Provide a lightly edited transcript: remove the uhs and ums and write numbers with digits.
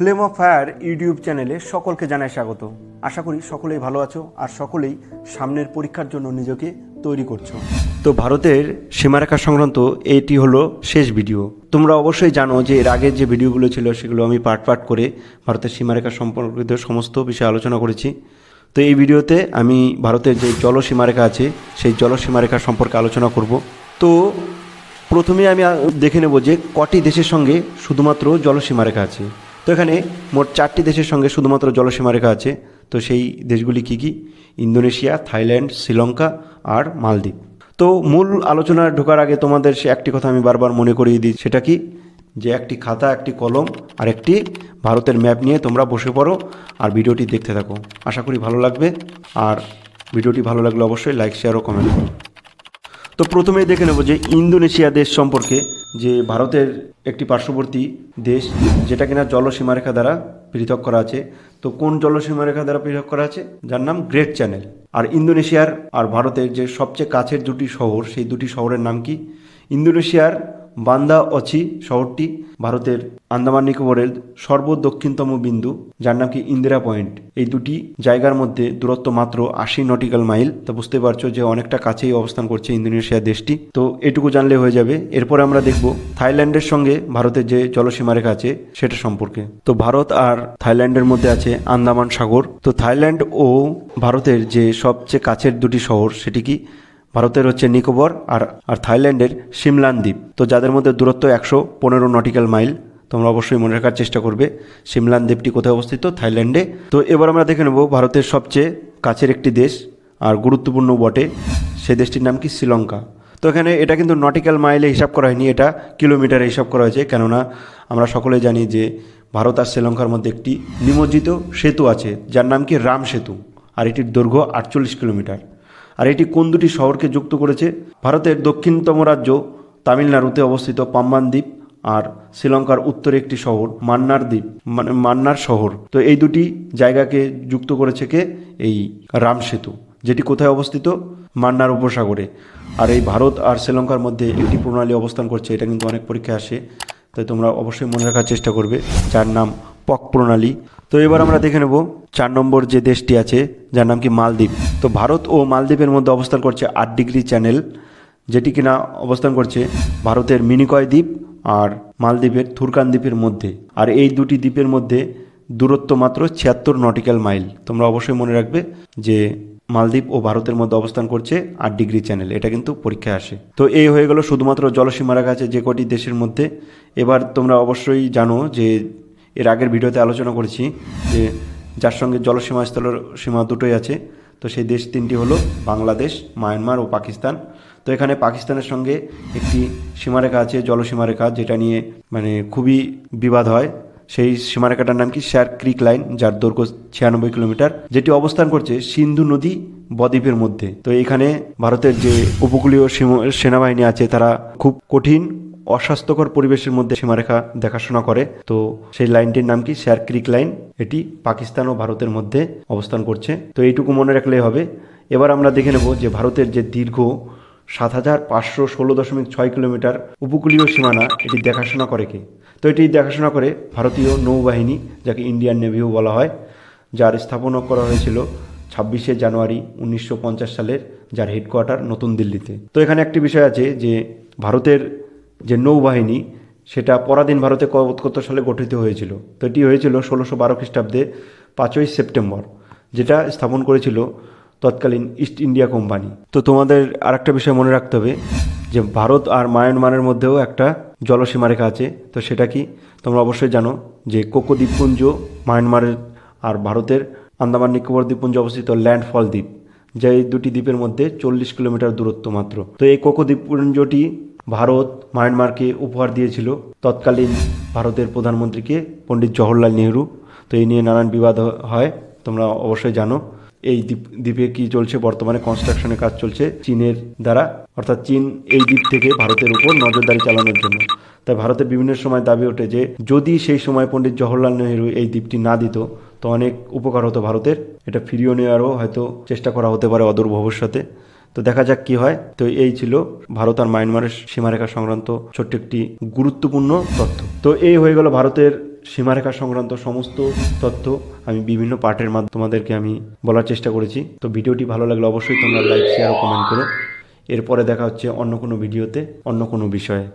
Flame of fire YouTube চ্যানেলে সকলকে জানাই স্বাগত। আশা করি সকলেই ভালো আছো আর সকলেই সামনের পরীক্ষার জন্য নিজেকে তৈরি করছো। তো ভারতের সীমারেখা সংক্রান্ত এটি হলো শেষ ভিডিও। তোমরা অবশ্যই জানো যে এর আগের যে ভিডিওগুলো ছিল সেগুলো আমি পার্ট পার্ট করে ভারতের সীমারেখা সম্পর্কিত সমস্ত বিষয়ে আলোচনা করেছি। তো এই ভিডিওতে আমি ভারতের যে জলসীমারেখা আছে সেই জলসীমারেখা সম্পর্কে আলোচনা করব। তো প্রথমে আমি দেখে নেব যে কটি দেশের সঙ্গে শুধুমাত্র জলসীমারেখা আছে। তো এখানে মোট 4টি দেশের সঙ্গে শুধুমাত্র জলসীমারেখা আছে। তো সেই দেশগুলি কী কী? ইন্দোনেশিয়া, থাইল্যান্ড, শ্রীলঙ্কা আর মালদ্বীপ। তো মূল আলোচনায় ঢোকার আগে তোমাদের সে একটি কথা আমি বারবার মনে করিয়ে দিই, সেটা কি যে একটি খাতা, একটি কলম আর একটি ভারতের ম্যাপ নিয়ে তোমরা বসে পড়ো আর ভিডিওটি দেখতে থাকো। আশা করি ভালো লাগবে। আর ভিডিওটি ভালো লাগলে অবশ্যই লাইক, শেয়ার ও কমেন্ট করো। তো প্রথমেই দেখে নেব যে ইন্দোনেশিয়া দেশ সম্পর্কে, যে ভারতের একটি পার্শ্ববর্তী দেশ, যেটা কিনা জলসীমারেখা দ্বারা পৃথক করা আছে। তো কোন জলসীমারেখা দ্বারা পৃথক করা আছে? যার নাম গ্রেট চ্যানেল। আর ইন্দোনেশিয়ার আর ভারতের যে সবচেয়ে কাছের দুটি শহর, সেই দুটি শহরের নাম কি? ইন্দোনেশিয়ার বান্দা অচি শহরটি ভারতের আন্দামান নিকোবরের সর্বদক্ষিণতম বিন্দু, যার নাম কি ইন্দিরা পয়েন্ট। এই দুটি জায়গার মধ্যে দূরত্ব মাত্র 80 নটিক্যাল মাইল। তো বুঝতে পারছো যে অনেকটা কাছেই অবস্থান করছে ইন্দোনেশিয়া দেশটি। তো এটুকু জানলে হয়ে যাবে। এরপরে আমরা দেখব থাইল্যান্ডের সঙ্গে ভারতের যে জলসীমারেখা আছে সেটা সম্পর্কে। তো ভারত আর থাইল্যান্ডের মধ্যে আছে আন্দামান সাগর। তো থাইল্যান্ড ও ভারতের যে সবচেয়ে কাছের দুটি শহর সেটি কি? ভারতের হচ্ছে নিকোবর আর থাইল্যান্ডের সিমলান দ্বীপ। তো যাদের মধ্যে দূরত্ব 115 নটিক্যাল মাইল। তোমরা অবশ্যই মনে রাখার চেষ্টা করবে সিমলান দ্বীপটি কোথায় অবস্থিত? থাইল্যান্ডে। তো এবার আমরা দেখে নেব ভারতের সবচেয়ে কাছের একটি দেশ আর গুরুত্বপূর্ণ বটে, সেই দেশটির নাম কি? শ্রীলঙ্কা। তো এখানে এটা কিন্তু নটিক্যাল মাইলে হিসাব করা হয়নি, এটা কিলোমিটারে হিসাব করা হয়েছে। কেননা আমরা সকলে জানি যে ভারত আর শ্রীলঙ্কার মধ্যে একটি নিমজ্জিত সেতু আছে, যার নাম কি রাম সেতু। আর এটির দৈর্ঘ্য 48 কিলোমিটার। আর এটি কোন দুটি শহরকে যুক্ত করেছে? ভারতের দক্ষিণতম রাজ্য তামিলনাড়ুতে অবস্থিত পাম্বান দ্বীপ আর শ্রীলঙ্কার উত্তরে একটি শহর মান্নার দ্বীপ, মানে মান্নার শহর। তো এই দুটি জায়গাকে যুক্ত করেছে কে? এই রাম সেতু, যেটি কোথায় অবস্থিত? মান্নার উপসাগরে। আর এই ভারত আর শ্রীলঙ্কার মধ্যে একটি প্রণালী অবস্থান করছে, এটা কিন্তু অনেক পরীক্ষায় আসে। তাই তোমরা অবশ্যই মনে রাখার চেষ্টা করবে, যার নাম পক প্রণালী। তো এবার আমরা দেখে নেব 4 নম্বর যে দেশটি আছে, যার নাম কি? মালদ্বীপ। তো ভারত ও মালদ্বীপের মধ্যে অবস্থান করছে 8 ডিগ্রি চ্যানেল, যেটি কিনা অবস্থান করছে ভারতের মিনিকয় দ্বীপ আর মালদ্বীপের থুরকান দ্বীপের মধ্যে। আর এই দুটি দ্বীপের মধ্যে দূরত্ব মাত্র 76 নটিক্যাল মাইল। তোমরা অবশ্যই মনে রাখবে যে মালদ্বীপ ও ভারতের মধ্যে অবস্থান করছে 8 ডিগ্রি চ্যানেল, এটা কিন্তু পরীক্ষায় আসে। তো এই হয়ে গেল শুধুমাত্র জলসীমারেখা আছে যে কটি দেশের মধ্যে। এবার তোমরা অবশ্যই জানো যে এর আগের ভিডিওতে আলোচনা করেছি যে যার সঙ্গে জলসীমা স্থলের সীমা দুটোই আছে। তো সেই দেশ তিনটি হলো বাংলাদেশ, মায়ানমার ও পাকিস্তান। তো এখানে পাকিস্তানের সঙ্গে একটি সীমারেখা আছে, জলসীমারেখা, যেটা নিয়ে মানে খুবই বিবাদ হয়। সেই সীমারেখাটার নাম কি? শেয়ার ক্রিক লাইন, যার দৈর্ঘ্য 96 কিলোমিটার, যেটি অবস্থান করছে সিন্ধু নদী বদ্বীপের মধ্যে। তো এখানে ভারতের যে উপকূলীয় সেনাবাহিনী আছে, তারা খুব কঠিন অস্বাস্থ্যকর পরিবেশের মধ্যে সীমারেখা দেখাশোনা করে। তো সেই লাইনটির নাম কি? Sir Creek line. এটি পাকিস্তান ও ভারতের মধ্যে অবস্থান করছে। তো এইটুকু মনে রাখলেই হবে। এবার আমরা দেখে নেব যে ভারতের যে দীর্ঘ 7516.6 কিলোমিটার উপকূলীয় সীমানা, এটি দেখাশোনা করে কে? তো এটি দেখাশোনা করে ভারতীয় নৌবাহিনী, যাকে ইন্ডিয়ান নেভিও বলা হয়, যার স্থাপনা করা হয়েছিল 26শে জানুয়ারি 1950 সালের, যার হেডকোয়ার্টার নতুন দিল্লিতে। তো এখানে একটি বিষয় আছে যে ভারতের যে নৌবাহিনী, সেটা পরাধীন ভারতে কত সালে গঠিত হয়েছিল? তো এটি হয়েছিল 1612 খ্রিস্টাব্দে 5ই সেপ্টেম্বর, যেটা স্থাপন করেছিল তৎকালীন ইস্ট ইন্ডিয়া কোম্পানি। তো তোমাদের আরেকটা বিষয় মনে রাখতে হবে যে ভারত আর মায়ানমারের মধ্যেও একটা জলসীমারেখা আছে। তো সেটা কি? তোমরা অবশ্যই জানো যে কোকো দ্বীপপুঞ্জ মায়ানমারের আর ভারতের আন্দামান নিকোবর দ্বীপপুঞ্জে অবস্থিত ল্যান্ডফল দ্বীপ, যা এই দুটি দ্বীপের মধ্যে 40 কিলোমিটার দূরত্ব মাত্র। তো এই কোকো দ্বীপপুঞ্জটি ভারত মায়ানমারকে উপহার দিয়েছিল তৎকালীন ভারতের প্রধানমন্ত্রীকে পণ্ডিত জওহরলাল নেহরু। তো এই নিয়ে নানান বিবাদ হয়, তোমরা অবশ্যই জানো। এই দ্বীপে কি চলছে? বর্তমানে কনস্ট্রাকশনের কাজ চলছে চীনের দ্বারা, অর্থাৎ চীন এই দ্বীপ থেকে ভারতের উপর নজরদারি চালানোর জন্য। তাই ভারতের বিভিন্ন সময় দাবি ওঠে যে যদি সেই সময় পণ্ডিত জওহরলাল নেহরু এই দ্বীপটি না দিত, তো অনেক উপকার হতো ভারতের। এটা ফিরিয়ে নেওয়ারও হয়তো চেষ্টা করা হতে পারে অদূর ভবিষ্যতে। তো দেখা যাক কি হয়। তো এই ছিল ভারত আর মায়ানমারের সীমারেখা সংক্রান্ত ছোট্ট একটি গুরুত্বপূর্ণ তথ্য। তো এই হয়ে গেল ভারতের সীমারেখা সংক্রান্ত সমস্ত তথ্য আমি বিভিন্ন পার্টের মাধ্যমে তোমাদেরকে আমি বলার চেষ্টা করেছি। তো ভিডিওটি ভালো লাগলে অবশ্যই তোমরা লাইক, শেয়ার ও কমেন্ট করো। এরপরে দেখা হচ্ছে অন্য কোনো ভিডিওতে অন্য কোনো বিষয়ে।